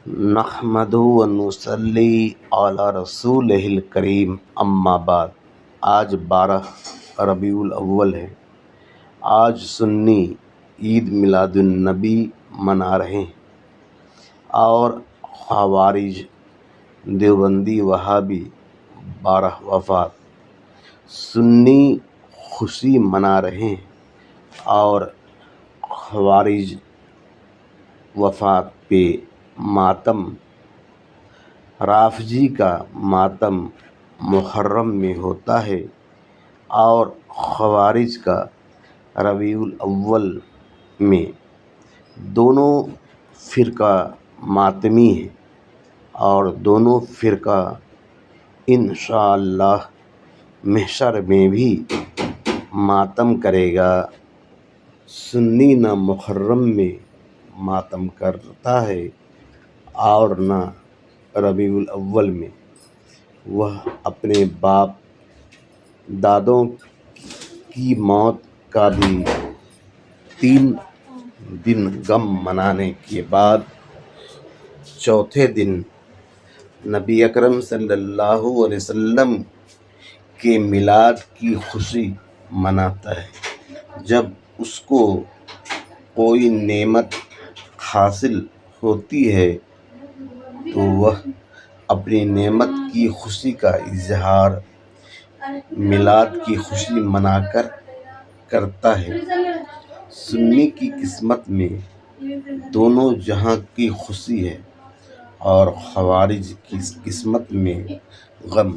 نحمدہ و نصلی علی رسولہ الکریم، اما بعد۔ آج 12 ربیع الاول ہے۔ آج سنی عید میلاد النبی منا رہے ہیں اور خوارج، دیوبندی، وہابی 12 وفات۔ سنی خوشی منا رہے ہیں اور خوارج وفات پہ ماتم۔ رافضی کا ماتم محرم میں ہوتا ہے اور خوارج کا ربیع الاول میں۔ دونوں فرقہ ماتمی ہیں اور دونوں فرقہ انشاءاللہ محشر میں بھی ماتم کرے گا۔ سنی نہ محرم میں ماتم کرتا ہے اور نہ ربیع الاول میں۔ وہ اپنے باپ دادوں کی موت کا بھی 3 دن غم منانے کے بعد چوتھے دن نبی اکرم صلی اللہ علیہ وسلم کے میلاد کی خوشی مناتا ہے۔ جب اس کو کوئی نعمت حاصل ہوتی ہے تو وہ اپنی نعمت کی خوشی کا اظہار میلاد کی خوشی منا کر کرتا ہے۔ سنی کی قسمت میں دونوں جہاں کی خوشی ہے اور خوارج کی قسمت میں غم۔